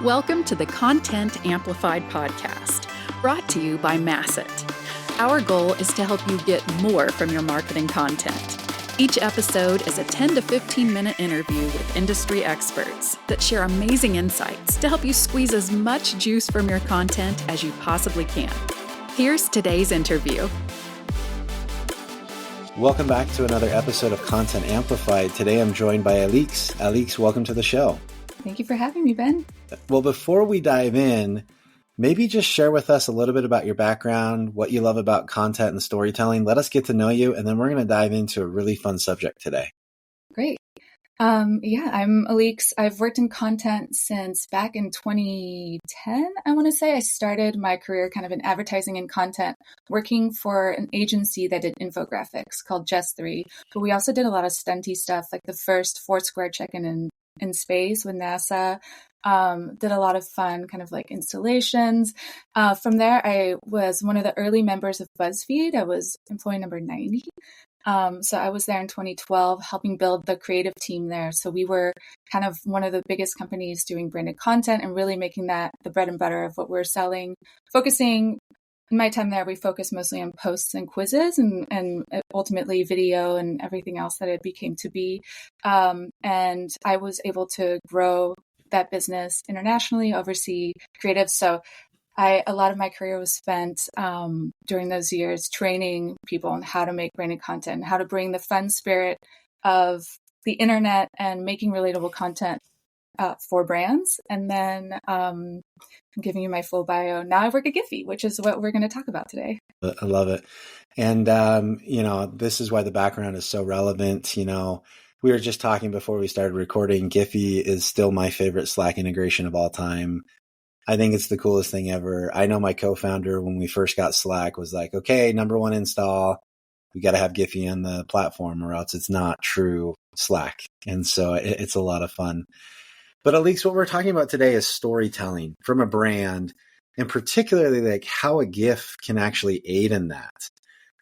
Welcome to the Content Amplified podcast, brought to you by Masset. Our goal is to help you get more from your marketing content. Each episode is a 10 to 15 minute interview with industry experts that share amazing insights to help you squeeze as much juice from your content as you possibly can. Here's today's interview. Welcome back to another episode of Content Amplified. Today I'm joined by Alix. Alix, welcome to the show. Thank you for having me, Ben. Well, before we dive in, maybe just share with us a little bit about your background, what you love about content and storytelling. Let us get to know you, and then we're going to dive into a really fun subject today. Great. I'm Alix. I've worked in content since back in 2010, I want to say. I started my career kind of in advertising and content, working for an agency that did infographics called Just 3. But we also did a lot of stunty stuff, like the first Foursquare check-in in space with NASA. Did a lot of fun kind of like installations. From there, I was one of the early members of BuzzFeed. I was employee number 90. So I was there in 2012, helping build the creative team there. So we were kind of one of the biggest companies doing branded content and really making that the bread and butter of what we're selling. Focusing, in my time there, we focused mostly on posts and quizzes and ultimately video and everything else that it became to be. And I was able to grow that business internationally, oversee creative. So a lot of my career was spent during those years training people on how to make branded content, how to bring the fun spirit of the internet and making relatable content for brands. And then I'm giving you my full bio. Now I work at Giphy, which is what we're going to talk about today. I love it. And, this is why the background is so relevant. We were just talking before we started recording. Giphy is still my favorite Slack integration of all time. I think it's the coolest thing ever. I know my co-founder, when we first got Slack, was like, okay, number one install, we got to have Giphy on the platform or else it's not true Slack. And so it's a lot of fun. But Alix, what we're talking about today is storytelling from a brand, and particularly like how a GIF can actually aid in that.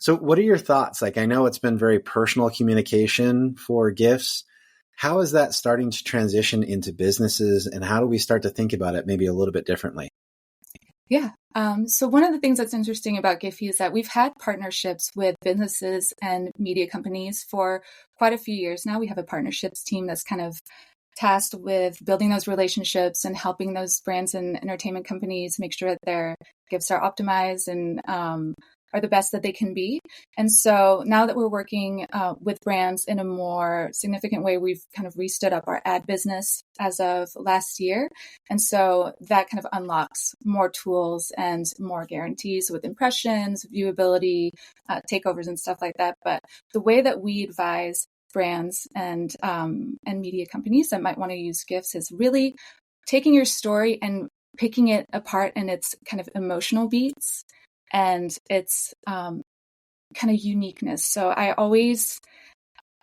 So what are your thoughts? Like, I know it's been very personal communication for GIFs. How is that starting to transition into businesses, and how do we start to think about it maybe a little bit differently? Yeah. So one of the things that's interesting about Giphy is that we've had partnerships with businesses and media companies for quite a few years now. We have a partnerships team that's kind of tasked with building those relationships and helping those brands and entertainment companies make sure that their GIFs are optimized and are the best that they can be. And so now that we're working with brands in a more significant way, we've kind of restood up our ad business as of last year. And so that kind of unlocks more tools and more guarantees with impressions, viewability, takeovers and stuff like that. But the way that we advise brands and media companies that might want to use GIFs is really taking your story and picking it apart in its kind of emotional beats and its kind of uniqueness. So I always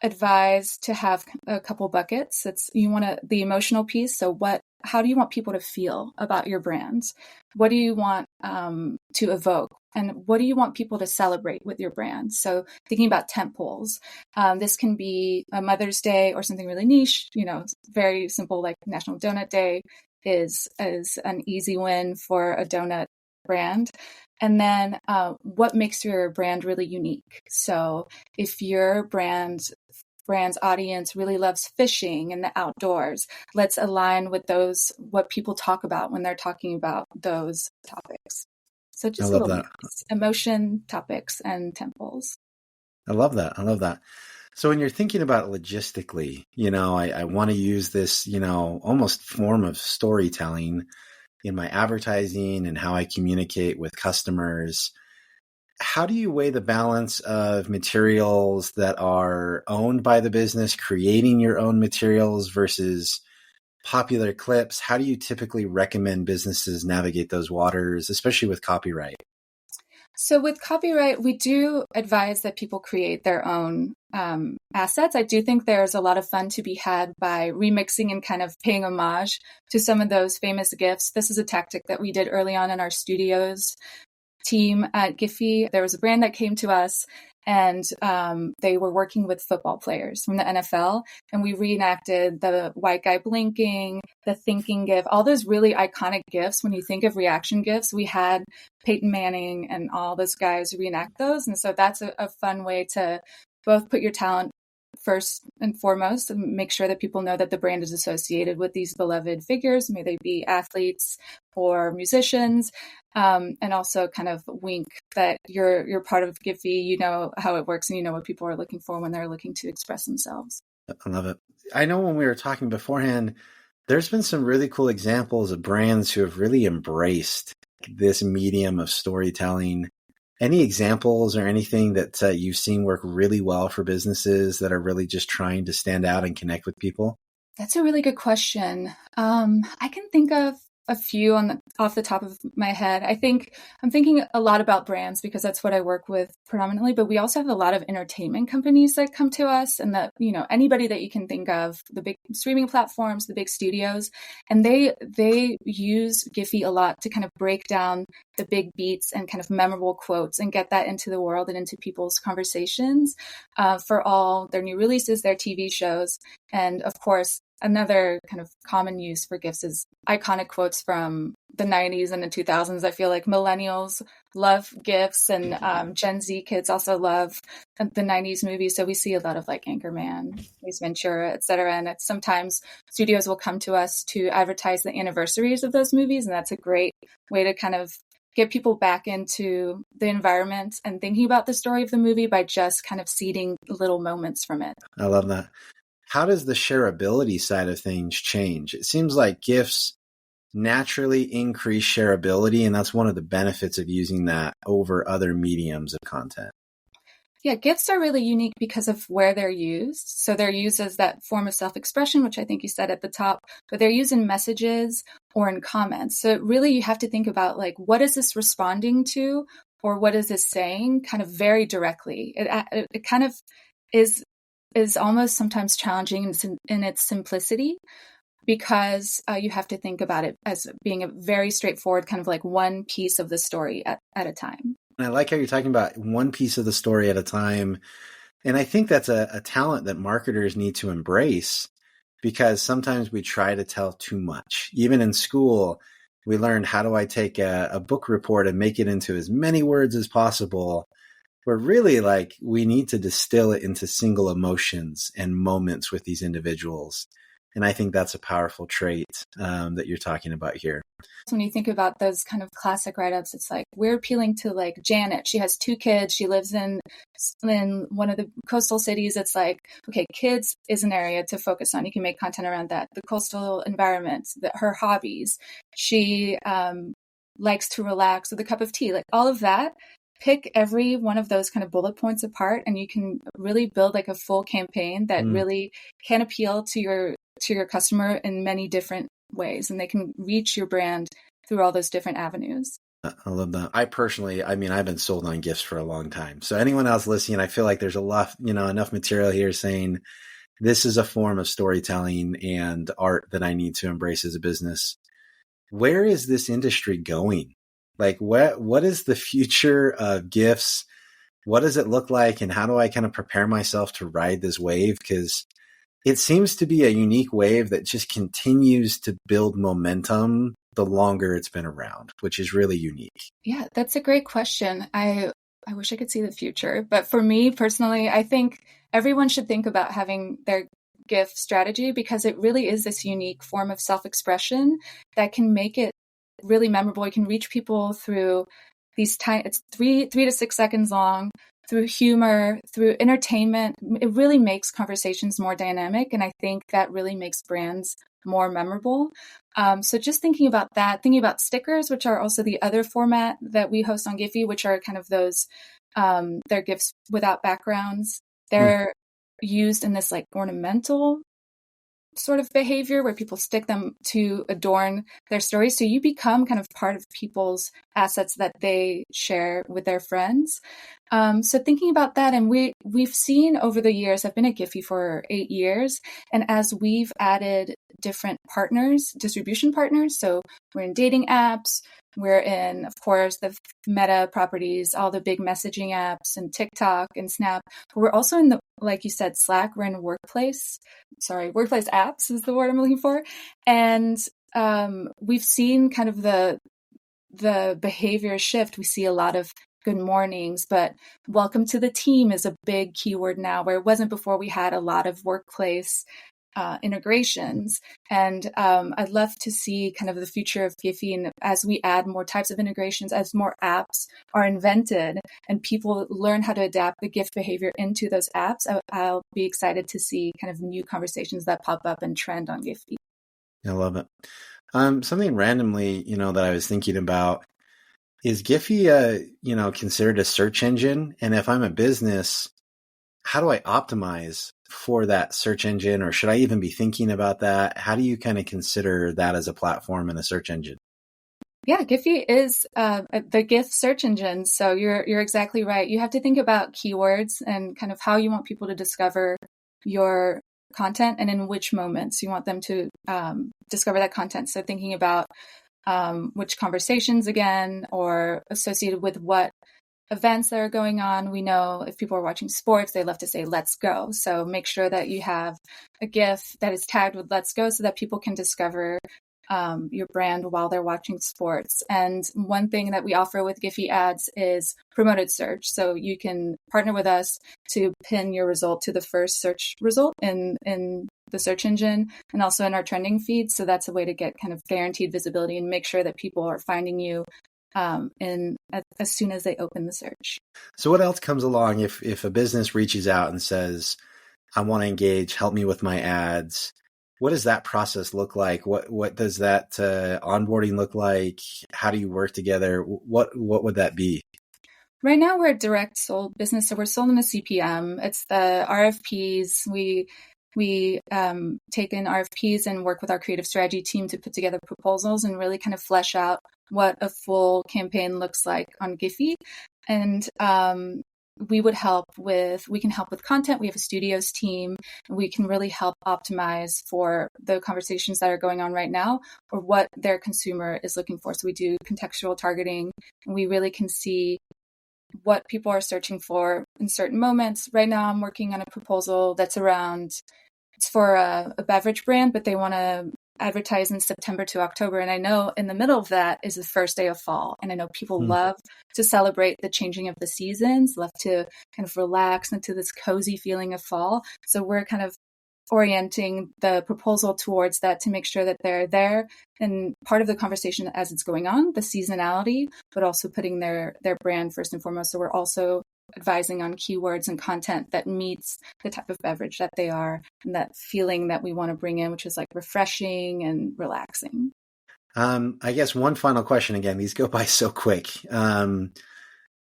advise to have a couple buckets. The emotional piece. So how do you want people to feel about your brands? What do you want to evoke? And what do you want people to celebrate with your brand? So thinking about tentpoles. This can be a Mother's Day or something really niche, very simple, like National Donut Day is an easy win for a donut brand. And then what makes your brand really unique? So if your brand's audience really loves fishing and the outdoors, let's align with what people talk about when they're talking about those topics. So just I love that. Emotion, topics, and temples. I love that. So when you're thinking about logistically, I want to use this, almost form of storytelling in my advertising and how I communicate with customers. How do you weigh the balance of materials that are owned by the business, creating your own materials versus popular clips? How do you typically recommend businesses navigate those waters, especially with copyright? So with copyright, we do advise that people create their own assets. I do think there's a lot of fun to be had by remixing and kind of paying homage to some of those famous GIFs. This is a tactic that we did early on in our studios team at Giphy, there was a brand that came to us, and they were working with football players from the NFL. And we reenacted the white guy blinking, the thinking GIF, all those really iconic GIFs. When you think of reaction GIFs, we had Peyton Manning and all those guys reenact those. And so that's a fun way to both put your talent first and foremost and make sure that people know that the brand is associated with these beloved figures, may they be athletes or musicians, and also kind of wink that you're part of Giphy, you know how it works, and you know what people are looking for when they're looking to express themselves. I love it. I know when we were talking beforehand, there's been some really cool examples of brands who have really embraced this medium of storytelling. Any examples or anything that you've seen work really well for businesses that are really just trying to stand out and connect with people? That's a really good question. I can think of a few off the top of my head. I'm thinking a lot about brands because that's what I work with predominantly, but we also have a lot of entertainment companies that come to us, and that, you know, anybody that you can think of, the big streaming platforms, the big studios, and they use Giphy a lot to kind of break down the big beats and kind of memorable quotes and get that into the world and into people's conversations for all their new releases, their TV shows. And of course, another kind of common use for GIFs is iconic quotes from the 90s and the 2000s. I feel like millennials love GIFs, and Gen Z kids also love the 90s movies. So we see a lot of like Anchorman, Ace Ventura, etc. And sometimes studios will come to us to advertise the anniversaries of those movies. And that's a great way to kind of get people back into the environment and thinking about the story of the movie by just kind of seeding little moments from it. I love that. How does the shareability side of things change? It seems like GIFs naturally increase shareability, and that's one of the benefits of using that over other mediums of content. Yeah, GIFs are really unique because of where they're used. So they're used as that form of self-expression, which I think you said at the top, but they're used in messages or in comments. So really you have to think about, like, what is this responding to, or what is this saying, kind of very directly. It kind of is almost sometimes challenging in its simplicity, because you have to think about it as being a very straightforward kind of like one piece of the story at a time. And I like how you're talking about one piece of the story at a time. And I think that's a talent that marketers need to embrace, because sometimes we try to tell too much. Even in school, we learned, how do I take a book report and make it into as many words as possible? Where really, like, we need to distill it into single emotions and moments with these individuals. And I think that's a powerful trait that you're talking about here. When you think about those kind of classic write-ups, it's like, we're appealing to like Janet. She has 2 kids. She lives in one of the coastal cities. It's like, okay, kids is an area to focus on. You can make content around that. The coastal environment, her hobbies. She likes to relax with a cup of tea, like all of that. Pick every one of those kind of bullet points apart, and you can really build like a full campaign that really can appeal to your customer in many different ways, and they can reach your brand through all those different avenues. I love that. I've been sold on GIFs for a long time. So anyone else listening, I feel like there's enough material here saying this is a form of storytelling and art that I need to embrace as a business. Where is this industry going? Like, what is the future of GIFs? What does it look like? And how do I kind of prepare myself to ride this wave? Because it seems to be a unique wave that just continues to build momentum the longer it's been around, which is really unique. Yeah, that's a great question. I wish I could see the future. But for me personally, I think everyone should think about having their GIF strategy, because it really is this unique form of self-expression that can make it really memorable. You can reach people through these it's 3 to 6 seconds long, through humor, through entertainment. It really makes conversations more dynamic, and I think that really makes brands more memorable. So just thinking about that, thinking about stickers, which are also the other format that we host on Giphy, which are kind of those, they're GIFs without backgrounds. They're used in this like ornamental sort of behavior where people stick them to adorn their stories. So you become kind of part of people's assets that they share with their friends. So thinking about that, and we've seen over the years, I've been at Giphy for 8 years, and as we've added different partners, distribution partners, so we're in dating apps, We're in, of course, the Meta properties, all the big messaging apps and TikTok and Snap. But we're also in the, like you said, Slack. We're in workplace apps is the word I'm looking for. And we've seen kind of the behavior shift. We see a lot of good mornings, but welcome to the team is a big keyword now, where it wasn't before. We had a lot of workplace integrations. And I'd love to see kind of the future of Giphy, and as we add more types of integrations, as more apps are invented and people learn how to adapt the GIF behavior into those apps, I'll be excited to see kind of new conversations that pop up and trend on Giphy. I love it. Something randomly, that I was thinking about is Giphy, considered a search engine? And if I'm a business, how do I optimize for that search engine, or should I even be thinking about that? How do you kind of consider that as a platform and a search engine? Yeah, Giphy is the GIF search engine. So you're exactly right. You have to think about keywords and kind of how you want people to discover your content and in which moments you want them to discover that content. So thinking about which conversations again, or associated with what events that are going on. We know if people are watching sports, they love to say, let's go. So make sure that you have a GIF that is tagged with let's go so that people can discover your brand while they're watching sports. And one thing that we offer with Giphy ads is promoted search. So you can partner with us to pin your result to the first search result in the search engine and also in our trending feed. So that's a way to get kind of guaranteed visibility and make sure that people are finding you as soon as they open the search. So what else comes along if a business reaches out and says, I want to engage, help me with my ads? What does that process look like? What does that onboarding look like? How do you work together? What would that be? Right now, we're a direct sold business, so we're sold in a CPM. It's the RFPs. We take in RFPs and work with our creative strategy team to put together proposals and really kind of flesh out what a full campaign looks like on Giphy. And we can help with content. We have a studios team. And we can really help optimize for the conversations that are going on right now or what their consumer is looking for. So we do contextual targeting, and we really can see what people are searching for in certain moments. Right now, I'm working on a proposal that's it's for a beverage brand, but they want to advertise in September to October. And I know in the middle of that is the first day of fall. And I know people love to celebrate the changing of the seasons, love to kind of relax into this cozy feeling of fall. So we're kind of orienting the proposal towards that to make sure that they're there and part of the conversation as it's going on, the seasonality, but also putting their brand first and foremost. So we're also advising on keywords and content that meets the type of beverage that they are and that feeling that we want to bring in, which is like refreshing and relaxing. I guess one final question. Again, these go by so quick.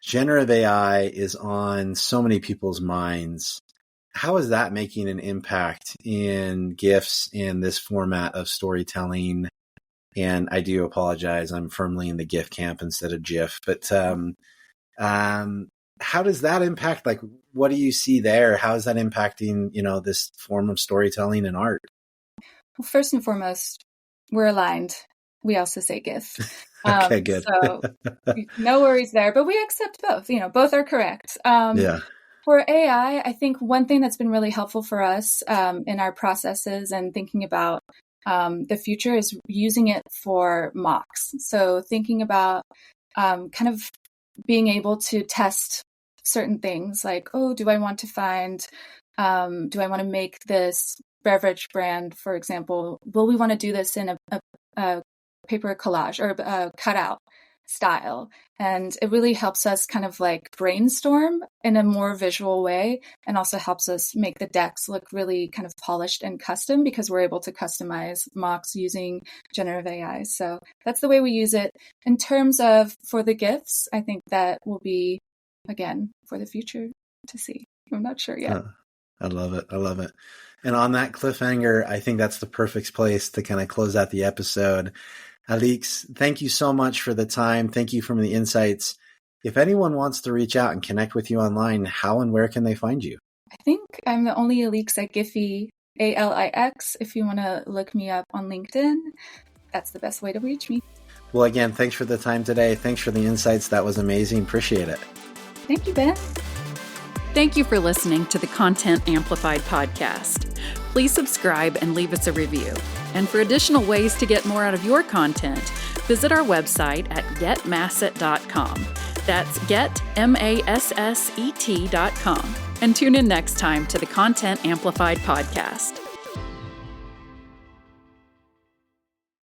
Generative AI is on so many people's minds. How is that making an impact in GIFs in this format of storytelling? And I do apologize. I'm firmly in the GIF camp instead of GIF, but how does that impact? Like, what do you see there? How is that impacting, this form of storytelling and art? Well, first and foremost, we're aligned. We also say GIF. Okay, good. So no worries there, but we accept both. Both are correct. Yeah. For AI, I think one thing that's been really helpful for us in our processes and thinking about the future is using it for mocks. So thinking about kind of being able to test certain things like, do I want to make this beverage brand, for example, will we want to do this in a paper collage or a cutout style? And it really helps us kind of like brainstorm in a more visual way, and also helps us make the decks look really kind of polished and custom because we're able to customize mocks using generative AI. So that's the way we use it. In terms of for the GIFs, I think that will be, again, for the future to see. I'm not sure yet. I love it. I love it. And on that cliffhanger, I think that's the perfect place to kind of close out the episode. Alix, thank you so much for the time. Thank you for the insights. If anyone wants to reach out and connect with you online, how and where can they find you? I think I'm the only Alix at Giphy, ALIX. If you want to look me up on LinkedIn, that's the best way to reach me. Well, again, thanks for the time today. Thanks for the insights. That was amazing. Appreciate it. Thank you, Ben. Thank you for listening to the Content Amplified podcast. Please subscribe and leave us a review. And for additional ways to get more out of your content, visit our website at getmasset.com. That's getmasset.com. And tune in next time to the Content Amplified podcast.